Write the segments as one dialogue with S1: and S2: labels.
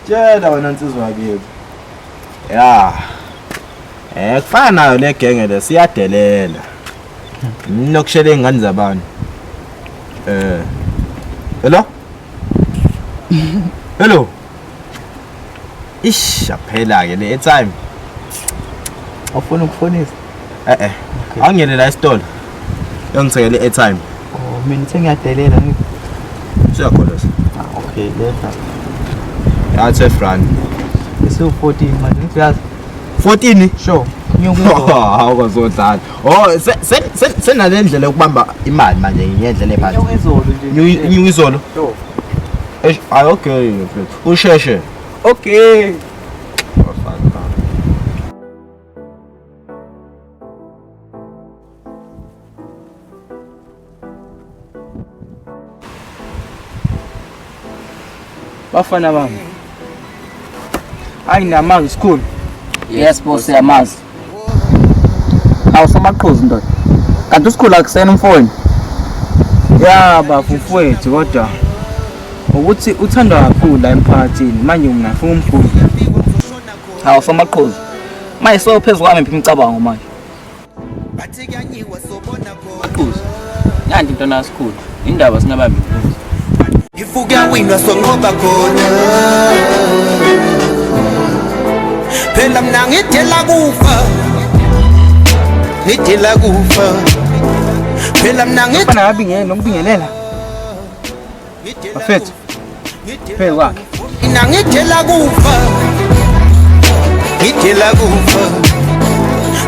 S1: Tshela wena nsizwa yakini. Ya. Kufana nayo le genge le siyadelela. Nokushela izingane zabantu. Hello? Hello. Ish, phela ke le airtime.
S2: Awufuna ukufonisa?
S1: Angiyele la esitolo. Yongithengele airtime.
S2: Oh, mina sengiyadelela ngithi.
S1: Siyakholosa.
S2: Okay, letha.
S1: Ya 12 rand.
S2: Isu 14 manje ngiyazi.
S1: 14?
S2: Sure. Ngiyokuzwa.
S1: Awukuzodlala. Oh, senalendlela yokubamba imali manje ngendlela ephansi.
S2: Ngiyokuzolo nje.
S1: Ngiyizolo.
S2: Sure.
S1: Okay, mfethu. Usheshe.
S2: Okay. Bafana bami. Ayinamazi school.
S3: Yes boss yamazi. Awusamaqhuzu ndoda. Kanti usikhulu akusena umfowenu.
S2: Ya bafufwethu kodwa ukuthi uthandwa kakhulu la emphakathini manje mina ngifuna umfundi.
S3: Awusamaqhuzu. Manje sophezulu kwami imicabango manje.
S4: Bathi kuyanyiwa sobona khona.
S3: Maqhuzu. Yanti into nasikhulu. Indaba singabambi.
S4: Ifuka winwa sonqoba khona. Phela mina ngidela kufa. Ngidela kufa. Phela mina
S2: Bafana babingene nokubingelela. Bafethu. Phela kwakhe.
S4: Mina ngidela kufa. Ngidela kufa.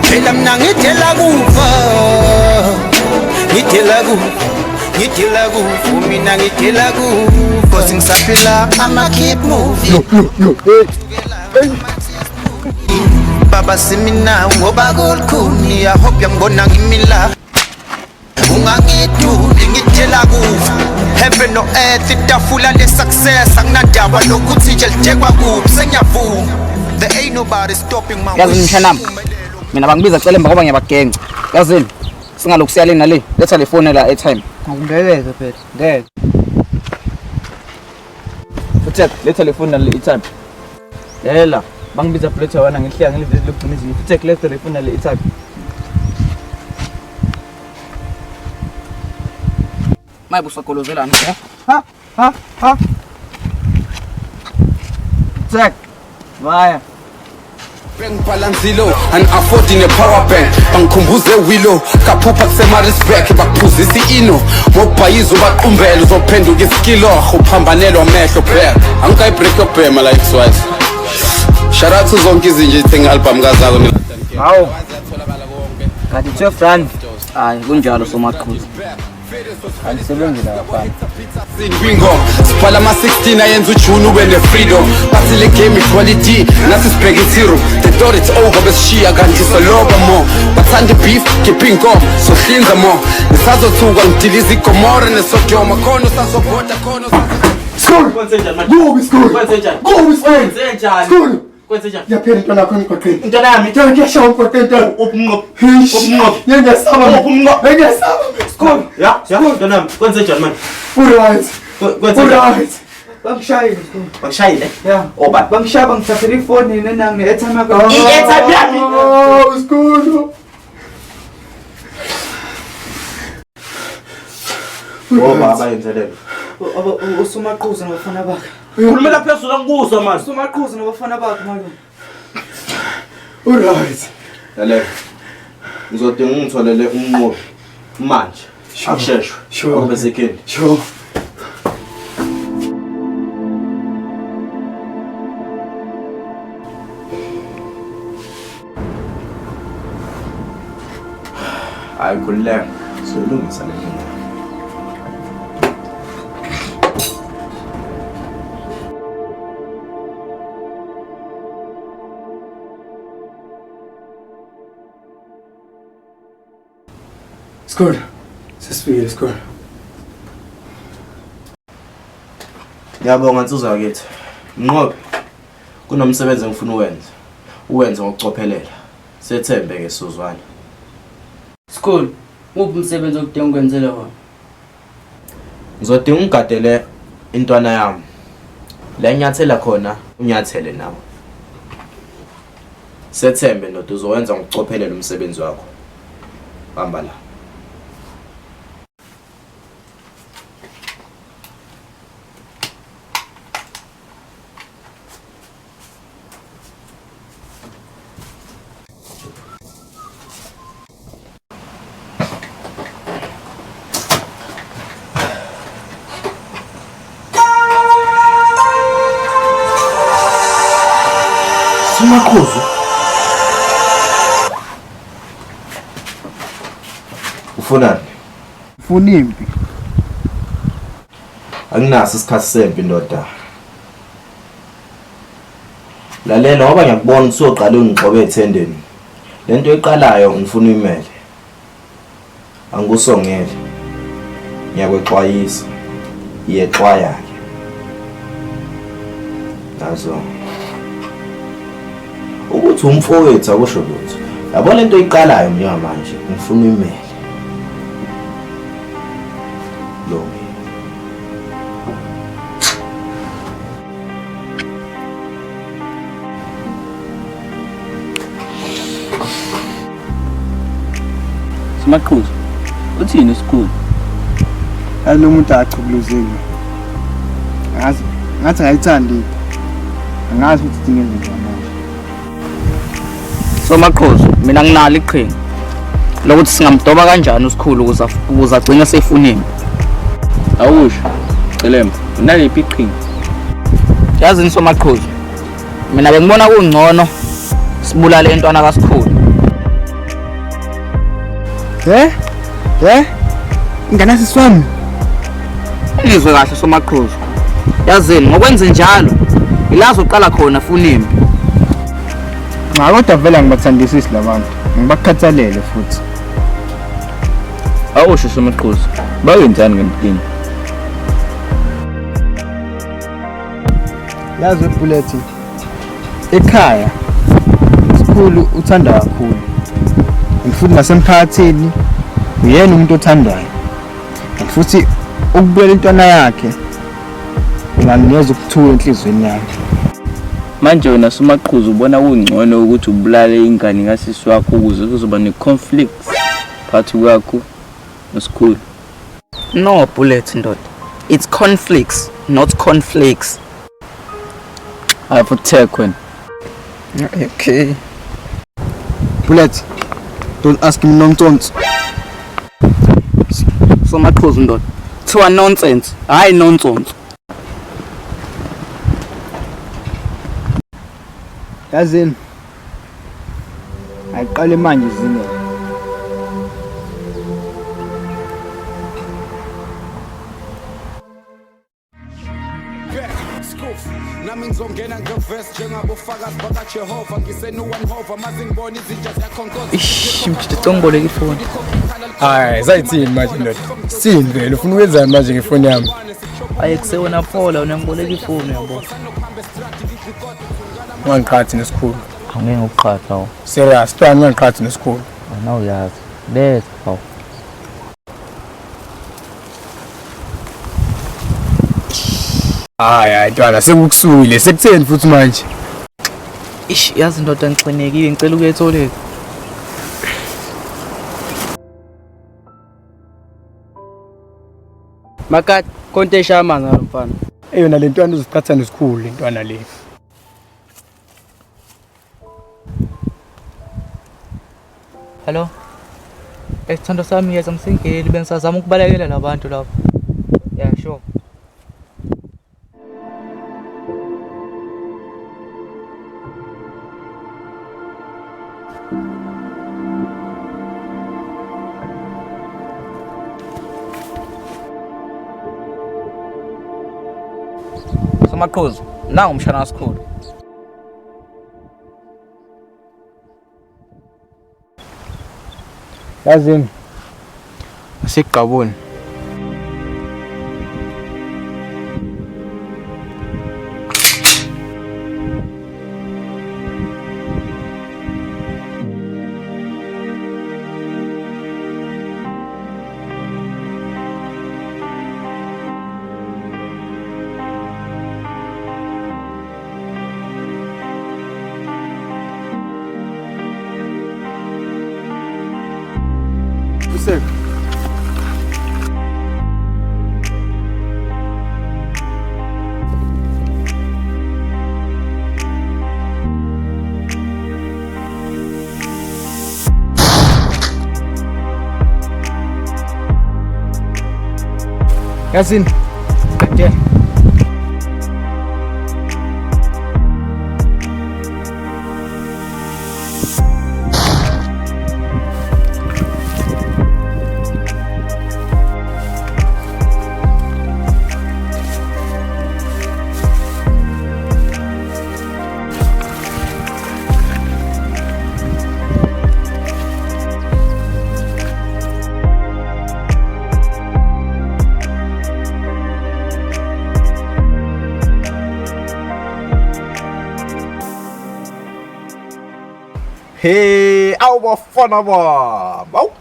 S4: Phela mina ngidela kufa. Ngidela kufa. Ngidela kufa mina ngidela kufa singisaphila ama keep moving baba simina ngoba kulikhuni I hope yangibona ngimila ungangiduli ngidela kufa heaven no earth itafula le success anginandaba lokuthi nje litekwa kuphi sengiyavuma there ain't nobody stopping my
S3: Yazi mshanami. Mina bangibiza cele emba ngoba ngiyabagenca. Yazini. Singaloku siyalini nale. Letha le phone la airtime.
S2: Ngeke phela. Ngeke.
S3: Futhi letha le phone nale airtime.
S2: Yela, bangibiza plate wana ngihliya ngilivile lokugcina izinto. Futhi letha le phone nale airtime.
S3: Mayibu sakolozelana.
S2: Ha. Check. Vaya.
S5: Bengibalansilo and affording a power bank bangikhumbuze Willow kaphupha kusemarisback bakuphuzisa ino ngobhayizo baqumbela uzophenduka iskilo uphambanelwa amehlo back angikayi break your bema like twice shout out to zonke izinje itheng album kazako
S2: Hawu. Kanti 12 rand.
S3: Hayi kunjalo somaqhuzu.
S2: Angisebenzi la bafana.
S5: Bingo siphala ama 16 ayenza uJune ube ne freedom bathi le game equality nasi sibheke zero the thought it's over besishiya kanti soloba mo bathanda beef keeping go so hlinza mo nisazothuka ngidiliza igomora nesodoma khona usazobhoda khona
S6: School! Go with school! Go with school! School!
S1: Kwenzenjani?
S6: Yaphela into nakho emgwaqeni.
S1: Intwana yami
S6: Ngeke ngiyashaya umgwaqeni into.
S1: Uphumqopho.
S6: Ngeke ngiyasaba. Ngeke ngiyasaba. School!
S1: Ya, intwana yami kwenzenjani manje?
S6: Alright.
S1: Kwenzenjani?
S6: Alright.
S2: Bangishayile school.
S1: Bangishayile?
S2: Yeah.
S1: Oba.
S2: Bangishaya bangithathela ifoni nenang ne-airtime yakho.
S1: I-airtime yami?
S6: Oh, school!
S1: Oba abayenzelele.
S2: Usomaqhuzu nabafana bakhe.
S1: Khulumela phezulu angikuzwa manje.
S2: Usomaqhuzu nabafana bakhe manje.
S6: Alright.
S1: Yale. Ngizodinga ungitholele umnqobi manje. Akusheshwe.
S6: Sure.
S1: Ngoba sekhendi.
S6: Sure.
S1: Hayi khulileka. Soyilungisa le nto.
S6: School. Sesifikile school.
S1: Ngiyabonga nsizwa yakithi. Mnqobi. Kunomsebenzi engifuna uwenza. Uwenze ngokucophelela. Sethembe ke Suzwane.
S3: School. Uphi umsebenzi okudinga ukwenzela wona?
S1: Ngizodinga ungigadele intwana yami. La enyathela khona unyathele nawe. Sethembe ndoda uzowenza ngokucophelela umsebenzi wakho. Bamba la. Simakhuzu. Ufunani?
S2: Ufuna impi.
S1: Anginaso isikhathi sempi ndoda. Lalela ngoba ngiyakubona usoqala ungixobe ethendeni. Lento eqalayo ngifuna imele. Angusongele. Ngiyakwexwayisa. Iyexwaya ke. Nazo. Ukuthi umfowethu akusho lutho. Yabo lento iqalayo njengamanje ngifuna imele. Lo.
S2: Simakhuzu. Uthini esikhulu? Lo muntu aqhubuluzile. Ngathi ngayithandi. Angazi ukuthi dingenze njani.
S3: So Maqhuzu, mina nginalo iqhinga lokuthi singamdoba kanjani usikhulu ukuze agcine seyifunini.
S2: Awusho. Celemba, unaliphi iqhinga?
S3: Yazini so Maqhuzu, mina bengibona kungcono sibulale intwana kaSikhulu.
S2: Ingane siswami.
S3: Ngizwe kahle so Maqhuzu. Yazini ngokwenze njalo ilazo uqala khona funini.
S2: Kodwa vele ngibathandisisi labantu. Ngibakhathalele futhi. Awusho Somaqhuzu. Bayenzani ngempini? Yazi Bullet. Ekhaya Sikhulu uthanda kakhulu. Futhi nasemphakathini uyena umuntu othandwayo. Futhi ukubuyela intwana yakhe unganikezwa ukuthula enhlizweni yakhe. Manje wena Somaqhuzu ubona kungcono ukuthi ubulale ingane kasisi wakho ukuze kuzoba ne-conflict phakathi kwakho noSikhulu.
S3: No Bullet ndoda. It's conflicts, not conflicts.
S2: I for Tekwen.
S3: Okay.
S2: Bullet. Don't ask me nonsense.
S3: So Maqhuzu ndoda. Thiwa nonsense, hayi nonsense.
S2: Yazini. Ayiqale manje izine.
S5: Nami ngizongena ngeverse njengabofakazi bakaJehova ngisenu-1 maze ngibone izinja ziyakhonkoza.
S2: Mthitongboleka ifoni.
S7: Hayi, sayithini manje ndoda? Sini vele ufuna ukwenzani manje ngefoni yami?
S2: Ayekusewona phola unangiboleka ifoni yabo.
S7: Ungangiqhathi nesikhulu.
S2: Angeke ukuqhatha awu.
S7: Serious, plan ungangiqhathi nesikhulu.
S2: Ana uyazi. Lethe awu.
S7: Hayi, ntwana sekukusuyile, sekutheni futhi manje?
S2: Yazi ndoda ngixinekile ngicela ukuya etholeni.
S8: Makati kontesha amanzi ngalomfana.
S7: Eyona le ntwana uziqhatha nesikhulu le ntwana le.
S2: Hello. Esithando sami yeza ngisengeli bengisazama ukubalekela labantu lapho. Yeah, sure.
S3: So Maqhuzu, nawu umshana kaSikhulu.
S2: Yazini. Asigqaboni.
S7: Useka.
S2: Yazini. Kade.
S1: Hey, awubafana baba. Awu.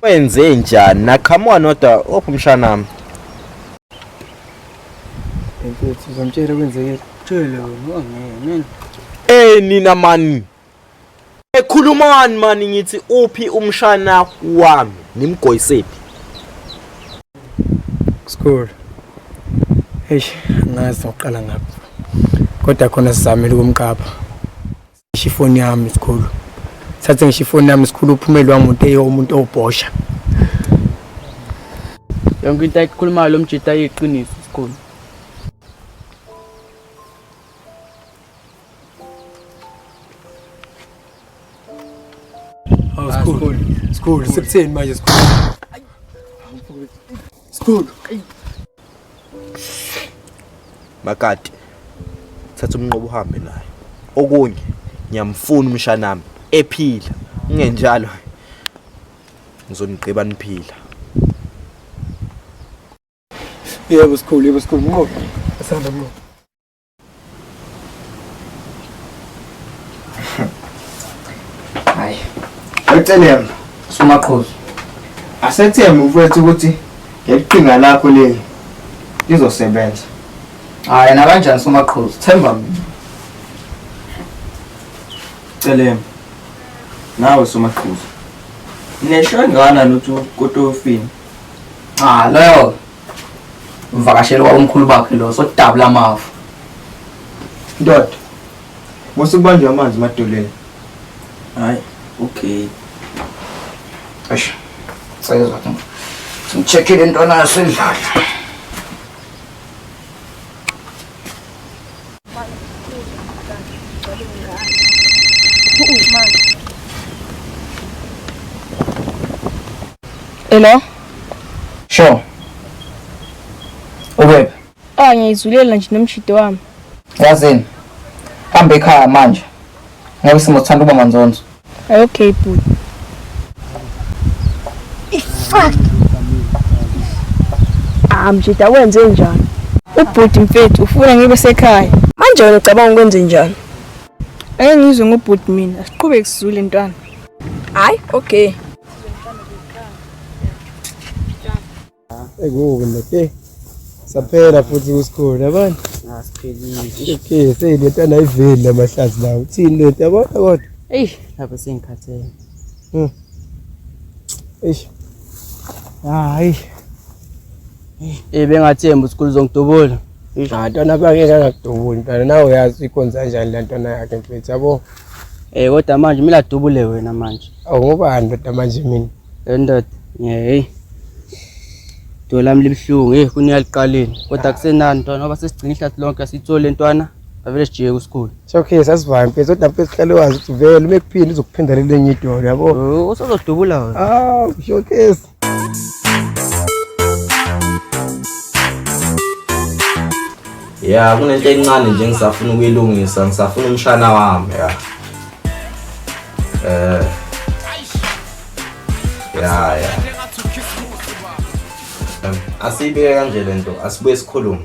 S1: Wenze njani? Na come on oda opha umshanami.
S2: Mfethu uzamtshela kwenzeke. Tshela wena ungene.
S1: Nina mani. Ekhulumani mani ngithi uphi umshana wami? Nimgoyisephi?
S7: School. Ngazi uqala ngapha. Kodwa khona sizamile ukumkapha. Ishifoni yami isikhulu. Sathe ngishifoni yami isikhulu uphumelo wami umuntu obhosha.
S8: Yonke into ayikhulumayo lo mjita ayiqiniso isikhulu.
S7: School, sekutheni manje school. School.
S1: Makati. Thatha umnqobo uhambe naye. Okunye ngiyamfuna umshanami ephila. Ungenjalo ngizoniqheba niphila.
S7: Yebo school, ngoba asanda ngoba.
S2: Hayi. Uceleni Somaqhuzu. Asethemba mfowethu ukuthi ngeliqhinga lakho leli lizosebenza.
S3: Hayi na kanjani Somaqhuzu? Themba mina.
S2: Celeni. Nawe Somaqhuzu. Neshangana noTofini.
S3: Leyo. Uvakashela kwamkhulu bakhe lo sodabula amafu.
S2: Ndoda. Musukubanjwa amanzi madoleni.
S3: Hayi, okay. Eish. Sayezwa ke. Simcheckile intwana yasedlala.
S9: Hello?
S3: Sure. Ubebe.
S9: Ngiyizulela nje nomshito wami.
S3: Yazini. Hamba ekhaya manje. Ngabe simothanda uba manzonzo.
S9: Okay, bud. Fuck. Mjita wenze njani? Ubhuti mfethu ufuna ngibe sekhaya. Manje wena ucabanga ukwenze njani? Ake ngizwe ngobhuti mina, asiqhubeke sizule ntwana. Hayi, okay.
S7: Ekubi ndote. Saphela futhi kusikhona yabona?
S8: Asiphelile.
S7: Okay, seyilentana iveli namahlazi lawo. Uthini lento yabona kodwa?
S8: Lapha sengikhathele.
S7: Hayi.
S8: Bengathemba usikhulu zongidubula.
S7: Ntwana bangeke ngakudubuli ntwana nawe uyazi ikhonza kanjani la ntwana yakhe mfethu yabo.
S8: Kodwa manje mina adubule wena manje.
S7: Ngubani ndoda manje mina?
S8: Ndoda, Dolami libhlungu kuniyaliqaleni kodwa kusenani ntwana ngoba sesigcina ihlathi lonke sithole lentwana avele sijike kusikhulu.
S7: Okay, sasivayo mfethu kodwa mfethu hlale wazi ukuthi vele uma kuphinde uzokuphinda lelenye idolo yabo.
S8: Usozodubula wena.
S7: Showcase.
S1: Ya kunento encane nje ngisafuna ukuyilungisa, ngisafuna umshana wami ya. Ya. Asibike kanje lento, asibuye sikhulume.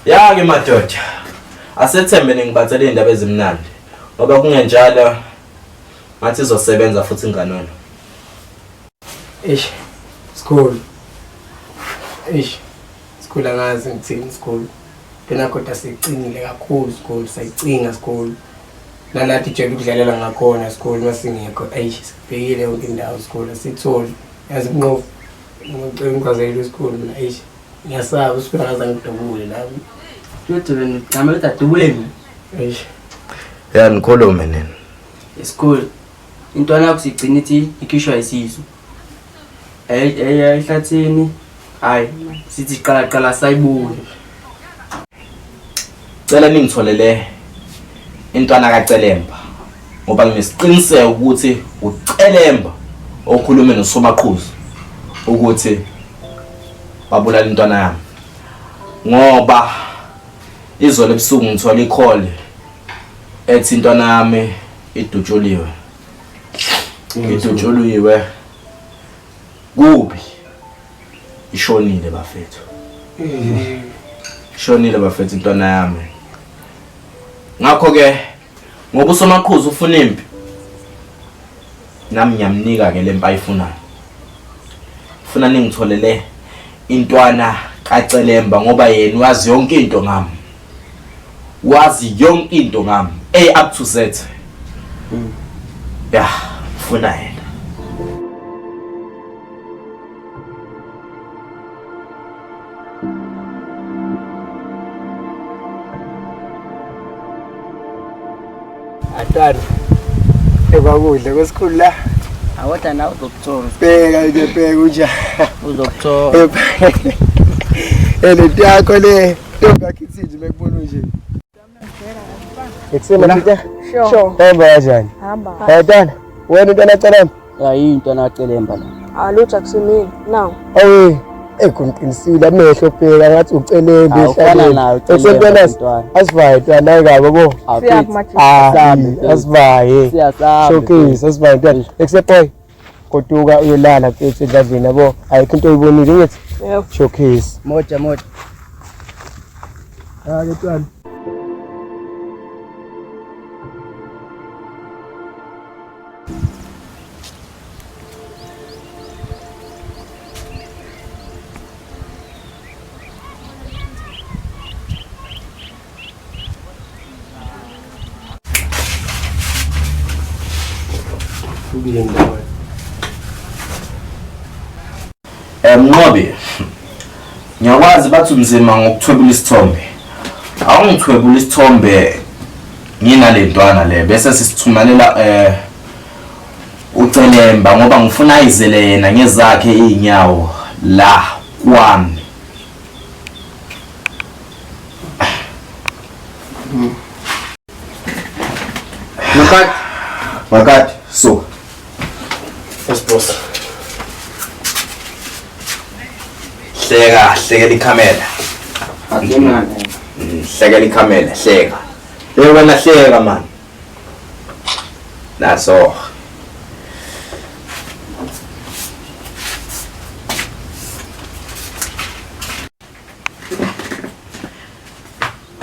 S1: Ya ke madoda. Asethembe ngibathele indaba ezimnandi. Ngoba kungenjalo ngathi izosebenza futhi inganono.
S7: School. School angazi ngithini school. Phela kodwa sicinile kakhulu isikole, sayicinga isikole. Nalathi ijele ukudlalela ngakhona isikole masingekho. Sibhekile yonke indawo isikole sithole. Yazi inqofu ngicela ngikazele isikole mina ngiyasaba usuku ngaze ngidubule nami.
S8: Futhi wena ngicamela dadubuleni.
S1: Ya nikhulume nini?
S8: Isikole. Intwana yakho sigcina ithi ikhishwa isisu. Ehlathini hayi sithi qala sayibuye.
S1: Cela ningitholele intwana kaCelemba ngoba nginesiqiniseko ukuthi uCelemba okhulume noSomaqhuzu ukuthi babulala intwana yami ngoba izolo ebusuku ngithola ikhole ethi intwana yami idutshuliwe. Idutshuliwe kubi ishonile bafethu. Ishonile bafethu intwana yami. Ngakho ke ngoba uSomaqhuzu ufuna impi nami ngiyamnika ke lempa ayifunayo. Ufuna ningitholele intwana kaCelemba ngoba yena wazi yonke into ngami. Wazi yonke into ngami up to Z. Yeah, ufuna yena.
S7: Atani. Ekakudla kwesikhulu la.
S8: Awotha nawe uzokuthola.
S7: Bheka nje bheka unja.
S8: Uzokuthola.
S7: Lento yakho le ntombi yakhe nje bekubona nje. Eksena Peter.
S9: Sure.
S7: Hamba kanjani?
S9: Hamba.
S7: Atani. Wena intwana Celemba?
S8: Hayi intwana kaCelemba la.
S9: Alutho akusimini. Now.
S7: Awu. Ekumqinisile amehlo phela ngathi uCelemba
S8: ehlala.
S7: Eksena asivaye ntwana ngabo bo. Asivaye.
S8: Siyasaba.
S7: Showcase asivaye ntwana. Except boy. Koduka uyolala mfethu endlavini yabo. Ayikho into oyibonile ngithi. Showcase.
S8: Moja.
S7: Hayi ntwana.
S1: Mnqobi. Ngiyakwazi bathi umzima ngokuthwebula isithombe. Awungithwebula isithombe ngina lentwana le bese sisithumelela uCelemba ngoba ngifuna ayizele yena ngezakhe izinyawo la kwami. Makati so.
S7: Yes boss.
S1: Hleka ikhamera.
S8: Akuna.
S1: Hleka ikhamera, hleka. Wena hleka man. Naso.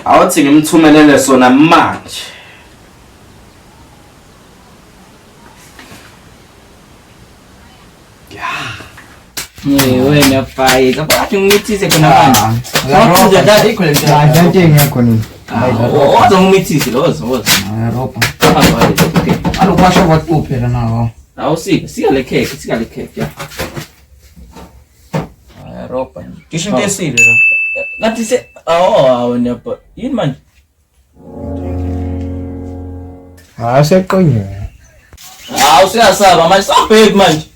S1: Awuthi ngimthumelele sona manje.
S8: Wena fai, kapati ngumithise khona manje. Ngaphuza dad ikho le nto.
S7: Ajante ngekho nini.
S8: Ozo ngumithise lozo.
S7: Ropa.
S8: Okay.
S7: Alokwasho kwatuphela nawo.
S8: Sika le cake ya.
S2: Ropa. Kisho into esile la.
S8: Ngathi se wena but yini manje?
S7: Seqonye.
S8: Usiyasaba manje sabheki manje.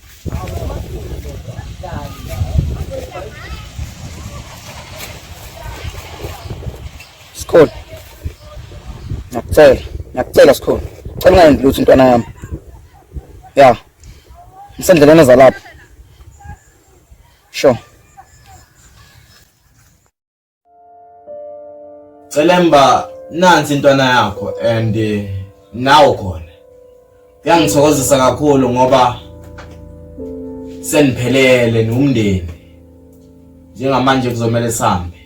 S3: School. Ngiyacela school. Cela ngayindlutha intwana yami. Yeah. Msendleleni zalapha. Sure.
S1: Celemba nansi intwana yakho and nawo khona. Kuyangithokozisa kakhulu ngoba seniphelele nomndeni. Njengamanje kuzomela sihambe.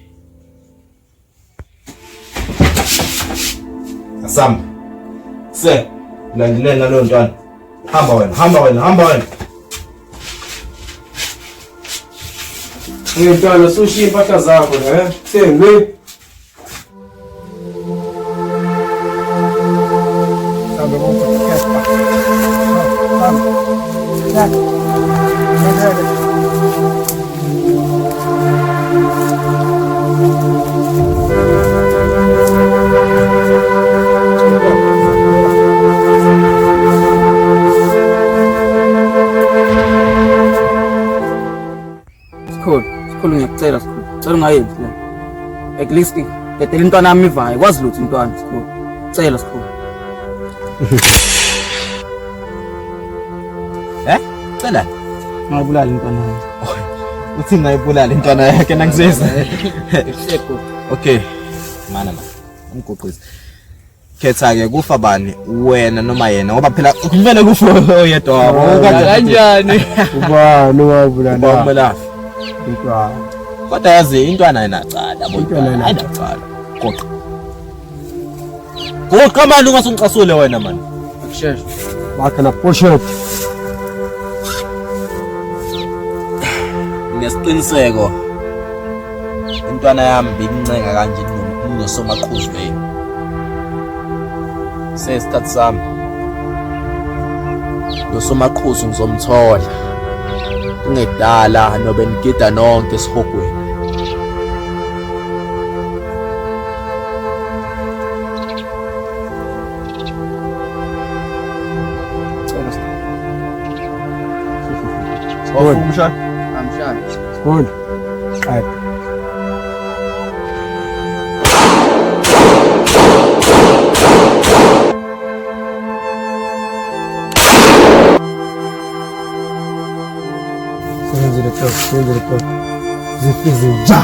S1: Asambe. Landinela lo ntwana. Hamba wena.
S7: Ngintwana sushi impahla zakho ne. Sengwe.
S3: ngicela ungayenzi le. At least dedela intwana yami ivayo, kwazi lutho intwana sikhulu. Cela sikhulu.
S1: Cela.
S3: Ngabulala intwana yami.
S1: Uthi ngayibulala intwana yakhe nangizisa. Okay. Mana. Umgoqisi. Khetha ke kufa bani wena noma yena ngoba phela kumele kufa oyedwa wabo
S8: Kanjani?
S2: Ubani wabulala?
S1: Ubambela.
S2: Intwana.
S1: Kodwa yazi intwana ayinacala yabo.
S2: Intwana
S1: ayinacala. Goqa. Goqa manje ungasungicasule wena manje.
S3: Akusheshe.
S2: Bakhe na poshot.
S1: Nesiqiniseko intwana yami bincenga kanje nosomaqhuzu wena. Sesikhathi sami nosomaqhuzu ngizomthola ungedala nobe ngigida nonke esihogweni.
S2: Good.
S3: Amshaya.
S2: Good. Right. Send it up. Zip. Ja.